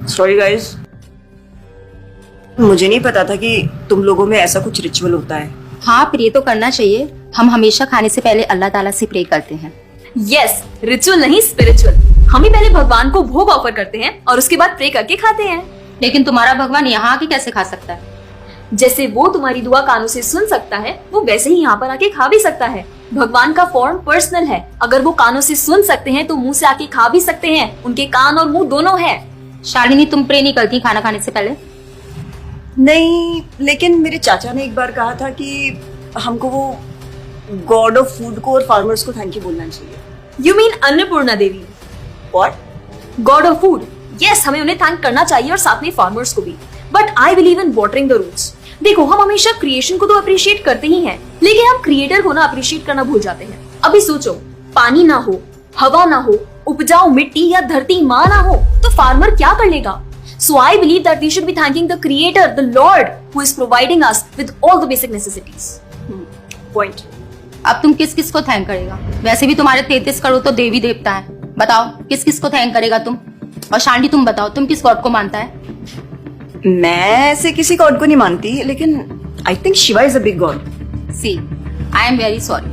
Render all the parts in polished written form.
Sorry guys, मुझे नहीं पता था कि तुम लोगों में ऐसा कुछ रिचुअल होता है। हाँ, प्रे तो करना चाहिए। हम हमेशा खाने से पहले अल्लाह ताला से प्रे करते हैं। यस, रिचुअल नहीं स्पिरिचुअल। हम ही पहले भगवान को भोग ऑफर करते हैं और उसके बाद प्रे करके खाते हैं। लेकिन तुम्हारा भगवान यहाँ आके कैसे खा सकता है? जैसे वो तुम्हारी दुआ कानों से सुन सकता है, वो वैसे ही यहाँ पर आके खा भी सकता है। भगवान का फॉर्म पर्सनल है। अगर वो कानों से सुन सकते हैं तो मुंह से आके खा भी सकते हैं। उनके कान और मुंह दोनों है। शालिनी, तुम प्रे नहीं करती खाना खाने से पहले? नहीं, लेकिन मेरे चाचा ने एक बार कहा था कि हमको वो गॉड ऑफ फूड को और फार्मर्स को थैंक यू बोलना चाहिए। You mean Annapurna Devi? What? God of food. Yes, हमें उन्हें थैंक करना चाहिए और साथ में फार्मर्स को भी। But I believe in watering the roots. देखो, हम हमेशा क्रिएशन को तो अप्रिशिएट करते ही हैं, लेकिन हम क्रिएटर को ना अप्रिशिएट करना भूल जाते हैं। अभी सोचो, पानी ना हो, हवा ना हो, उपजाऊ मिट्टी या धरती माँ ना हो, तो फार्मर क्या कर लेगा? So I believe that we should be thanking the Creator, the Lord, who is providing us with all the basic necessities. Point. अब तुम किस किस को थैंक करेगा? वैसे भी तुम्हारे 33 करोड़ तो देवी देवता है। बताओ, किस किस को थैंक करेगा तुम? और शांति, तुम बताओ, तुम किस गॉड को मानता है? मैं ऐसे किसी गॉड को नहीं मानती, लेकिन I think Shiva is a big god. See, I am very sorry,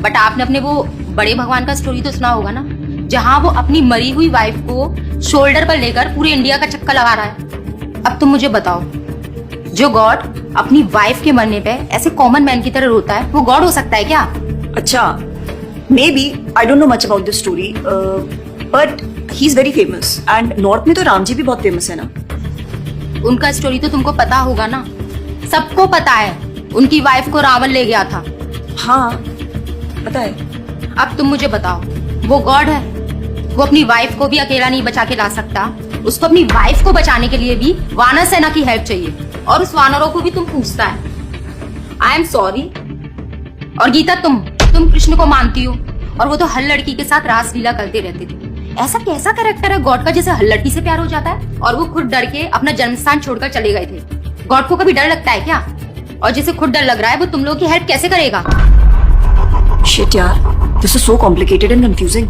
but आपने अपने वो बड़े भगवान का स्टोरी तो सुना होगा ना, जहाँ वो अपनी मरी हुई वाइफ को शोल्डर पर लेकर पूरे इंडिया का चक्कर लगा रहा है। अब तुम मुझे बताओ, जो गॉड अपनी वाइफ के मरने पे ऐसे कॉमन मैन की तरह रोता है, वो गॉड हो सकता है क्या? अच्छा, may be, I don't know much about this story, but he is very famous and north में तो राम जी भी बहुत फेमस है ना। उनका स्टोरी तो तुमको पता होगा ना, सबको पता है। उनकी वाइफ को रावण ले गया था। हाँ, पता है। अब तुम मुझे बताओ, वो गॉड है? वो अपनी वाइफ को भी अकेला नहीं बचा के ला सकता। उसको अपनी वाइफ को बचाने के लिए भी वानर सेना की हेल्प चाहिए, और उस वानरों को भी तुम पूछता है। I am sorry. और गीता, तुम कृष्ण को मानती हो, और वो तो हर लड़की के साथ रासलीला करते रहते थे। ऐसा कैसा कैरेक्टर है गॉड का जिसे हर लड़की से प्यार हो जाता है? और वो खुद डर के अपना जन्मस्थान छोड़कर चले गए थे। गॉड को कभी डर लगता है क्या? और जिसे खुद डर लग रहा है, वो तुम लोगों की हेल्प कैसे करेगा? शिट यार, this is so complicated and confusing.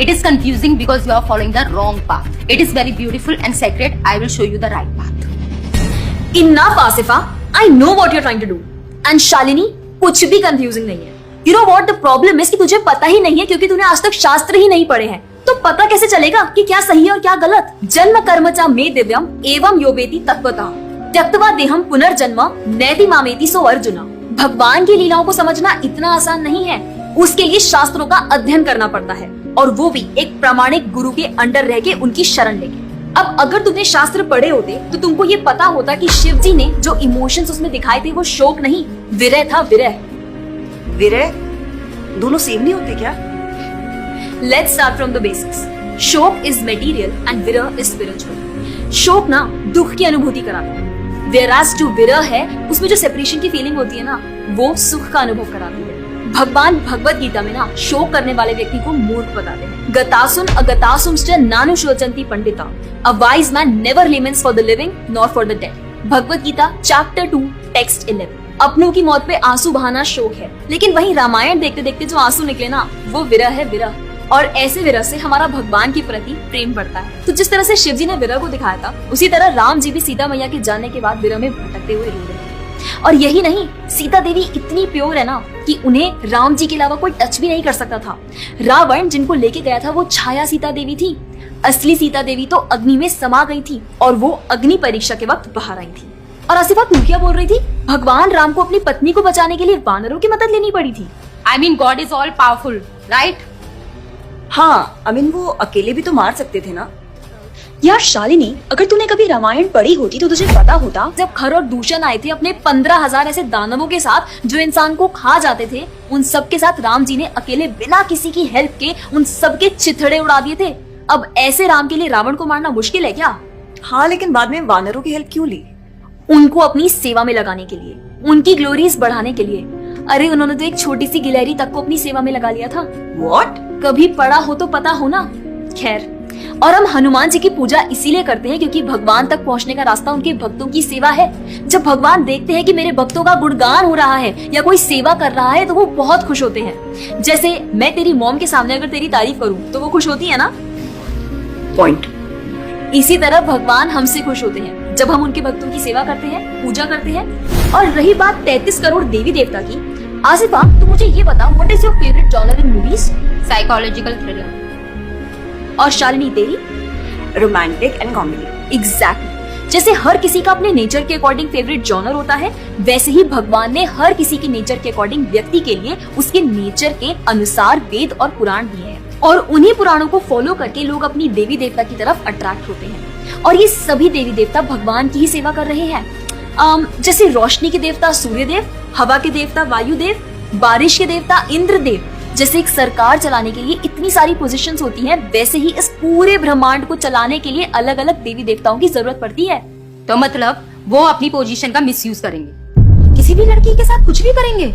It is confusing because you are following the wrong path. It is very beautiful and sacred. I will show you the right path. Enough, Asifa. I know what you're trying to do. And Shalini, कुछ भी confusing नहीं है। You know what the problem is कि तुझे पता ही नहीं है, क्योंकि तूने आज तक शास्त्र ही नहीं पढ़े हैं। तो पता कैसे चलेगा कि क्या सही है और क्या गलत? जन्म कर्म च मे दिव्यम एवं योवेति तत्वतः त्यक्त्वा देहम पुनर्जन्म नैति मामेति सो अर्जुन। भगवान की लीलाओं को समझना इतना आसान नहीं है। उसके लिए शास्त्रों का अध्ययन करना पड़ता है, और वो भी एक प्रामाणिक गुरु के अंडर रह के उनकी शरण लेके। अब अगर तुमने शास्त्र पढ़े होते तो तुमको ये पता होता कि शिव जी ने जो इमोशंस उसमें दिखाए थे वो शोक नहीं, विरह था। विरह विरह दोनों सेम नहीं होते क्या? Let's start from the basics. शोक इज मटेरियल एंड विरह इज स्पिरिचुअल। शोक ना दुख की अनुभूति कराता है, whereas जो विरह है उसमें जो सेपरेशन की फीलिंग होती है ना, वो सुख का अनुभव कराती है। भगवान भगवत गीता में ना शोक करने वाले व्यक्ति को मूर्ख बताते हैं। गतासुन अगतासुंश्च नानु शोचन्ति पंडिता, a wise man never laments for the living nor for the dead. Bhagavad Gita chapter 2 text 11। अपनों की मौत पे आंसू बहाना शोक है, लेकिन वहीं रामायण देखते देखते जो आंसू निकले ना, वो विरह है। विरह, और ऐसे विरह से हमारा भगवान के प्रति प्रेम बढ़ता है। तो जिस तरह से शिव जी ने विरह को दिखाया था, उसी तरह राम जी भी सीता मैया के जाने के बाद विरह में भटकते हुए रो रहे हैं। और यही नहीं, सीता देवी इतनी प्योर है ना कि उन्हें राम जी के अलावा कोई टच भी नहीं कर सकता था। रावण जिनको लेके गया था वो छाया सीता देवी थी। असली सीता देवी तो अग्नि में समा गई थी, और वो अग्नि परीक्षा के वक्त बाहर आई थी। और आसिफा, तू क्या बोल रही थी? भगवान राम को अपनी पत्नी को बचाने के लिए वानरों की मदद लेनी पड़ी थी। I mean, God is all powerful, right? हाँ, I mean, वो अकेले भी तो मार सकते थे ना। यार शालिनी, अगर तूने कभी रामायण पढ़ी होती तो तुझे पता होता, जब खर और दूषण आए थे अपने 15,000 ऐसे दानवों के साथ जो इंसान को खा जाते थे, उन सब के साथ राम जी ने अकेले बिना किसी की हेल्प के उन सबके चिथड़े उड़ा दिए थे। अब ऐसे राम के लिए रावण को मारना मुश्किल है क्या? हाँ, लेकिन बाद में वानरों की हेल्प क्यों ली? उनको अपनी सेवा में लगाने के लिए, उनकी ग्लोरीज बढ़ाने के लिए। अरे उन्होंने तो एक छोटी सी गिलहरी तक को अपनी सेवा में लगा लिया था। What? कभी पढ़ा हो तो पता हो ना। खैर, और हम हनुमान जी की पूजा इसीलिए करते हैं क्योंकि भगवान तक पहुंचने का रास्ता उनके भक्तों की सेवा है। जब भगवान देखते हैं कि मेरे भक्तों का गुणगान हो रहा है या कोई सेवा कर रहा है तो वो बहुत खुश होते हैं। जैसे मैं तेरी मॉम के सामने अगर तेरी तारीफ करूं तो वो खुश होती है ना। पॉइंट। इसी तरह भगवान हमसे खुश होते हैं जब हम उनके भक्तों की सेवा करते हैं, पूजा करते हैं। और रही बात 33 करोड़ देवी देवता की, आसिफा तो मुझे ये बता, what is your favourite genre in movies? Psychological thriller. और शालिनी तेरी? Romantic and comedy. एग्जैक्टली। जैसे हर किसी का अपने नेचर के अकॉर्डिंग फेवरेट जॉनर होता है, वैसे ही भगवान ने हर किसी के नेचर के अकॉर्डिंग व्यक्ति के लिए उसके नेचर के अनुसार वेद और पुराण दिए हैं। और उन्हीं पुराणों को फॉलो करके लोग अपनी देवी देवता की तरफ अट्रैक्ट होते हैं। और ये सभी देवी देवता भगवान की ही सेवा कर रहे हैं। जैसे रोशनी के देवता सूर्य देव, हवा के देवता वायु देव, बारिश के देवता इंद्र देव। जैसे एक सरकार चलाने के लिए इतनी सारी पोजीशंस होती हैं, वैसे ही इस पूरे ब्रह्मांड को चलाने के लिए अलग अलग देवी देवताओं की जरूरत पड़ती है। तो मतलब वो अपनी पोजीशन का मिसयूज करेंगे, किसी भी लड़की के साथ कुछ भी करेंगे,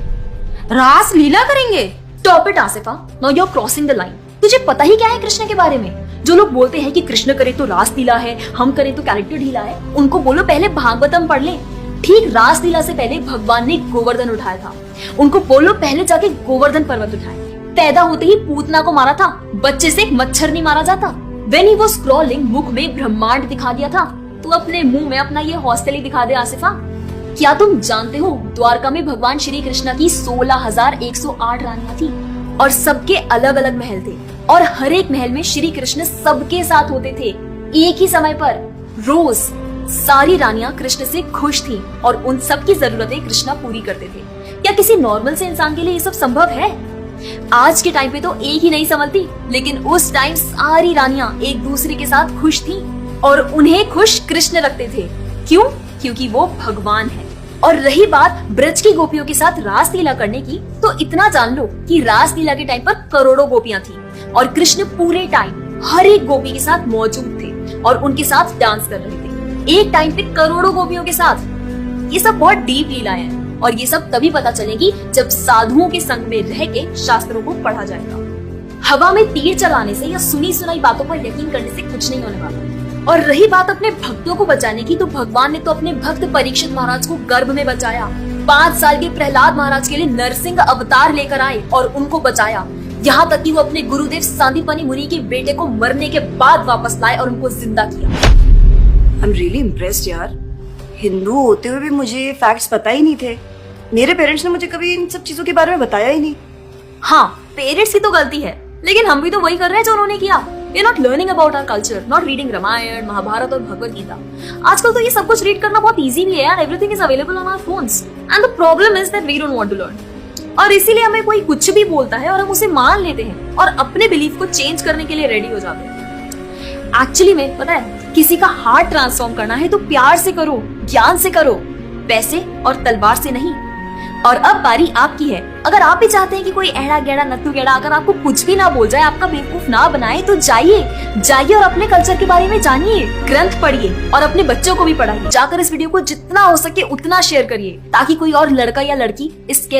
रास लीला करेंगे। Stop it Asifa, now you are crossing the line. तुझे पता ही क्या है कृष्ण के बारे में? जो लोग बोलते हैं कि कृष्ण करे तो रास लीला है, हम करें तो कैरेक्टर ढीला है, उनको बोलो पहले भागवतम पढ़ ले। ठीक रास लीला से पहले भगवान ने गोवर्धन उठाया था। उनको बोलो पहले जाके गोवर्धन पर्वत उठाए। पैदा होते ही पूतना को मारा था, बच्चे से एक मच्छर नहीं मारा जाता। When he was crawling, मुख में ब्रह्मांड दिखा दिया था। तू अपने मुंह में अपना ये हौसले ही दिखा दे आसिफा। क्या तुम जानते हो द्वारका में भगवान श्री कृष्ण की 16,108 रानियां थी और सबके अलग अलग महल थे और हर एक महल में श्री कृष्ण सबके साथ होते थे एक ही समय पर। रोज सारी रानियां कृष्ण से खुश थीं और उन सब की जरूरतें कृष्णा पूरी करते थे। क्या किसी नॉर्मल से इंसान के लिए ये सब संभव है? आज के टाइम पे तो एक ही नहीं संभलती, लेकिन उस टाइम सारी रानियां एक दूसरे के साथ खुश थीं और उन्हें खुश कृष्ण रखते थे। क्यों? क्योंकि वो भगवान है। और रही बात ब्रज की गोपियों के साथ रास लीला करने की, तो इतना जान लो कि रास लीला के टाइम पर करोड़ों गोपियां थी और कृष्ण पूरे टाइम हर एक गोपी के साथ मौजूद थे और उनके साथ डांस कर रहे थे एक टाइम पे करोड़ों गोपियों के साथ। ये सब बहुत डीप लीला है और ये सब तभी पता चलेगी जब साधुओं के संग में रह के शास्त्रों को पढ़ा जाएगा। हवा में तीर चलाने से या सुनी सुनाई बातों पर यकीन करने से कुछ नहीं होने वाला। और रही बात अपने भक्तों को बचाने की, तो भगवान ने तो अपने भक्त परीक्षित महाराज को गर्भ में बचाया। 5 साल के प्रहलाद महाराज के लिए नरसिंह अवतार लेकर आए और उनको बचाया। यहाँ तक कि वो अपने गुरुदेव सांदीपनि मुनि के बेटे को मरने के बाद वापस लाए और उनको जिंदा किया। आई एम रियली इम्प्रेस्ड यार। हिंदू होते हुए भी मुझे फैक्ट्स पता ही नहीं थे। मेरे पेरेंट्स ने मुझे कभी इन सब चीजों के बारे में बताया ही नहीं। हाँ, पेरेंट्स की तो गलती है, लेकिन हम भी तो वही कर रहे हैं जो उन्होंने किया। We are not learning about our culture, not reading Ramayan, Mahabharat और भगवत गीता। आजकल तो ये सब कुछ रीड करना बहुत इजी भी है यार। Everything is available on our phones, and the problem is that we don't want to learn। और इसीलिए हमें कोई कुछ भी बोलता है और हम उसे मान लेते हैं और अपने बिलीफ को चेंज करने के लिए रेडी हो जाते हैं। एक्चुअली में पता है, किसी का हार्ट ट्रांसफॉर्म करना है तो प्यार से करो, ज्ञान से करो, पैसे और तलवार से नहीं। और अब बारी आपकी है। अगर आप भी चाहते हैं कि कोई एड़ा गेड़ा नत्थु गेड़ा अगर आपको कुछ भी ना बोल जाए, आपका बेवकूफ ना बनाए, तो जाइए और अपने कल्चर के बारे में जानिए, ग्रंथ पढ़िए और अपने बच्चों को भी पढ़ाइए। जाकर इस वीडियो को जितना हो सके उतना शेयर करिए ताकि कोई और लड़का या लड़की इसके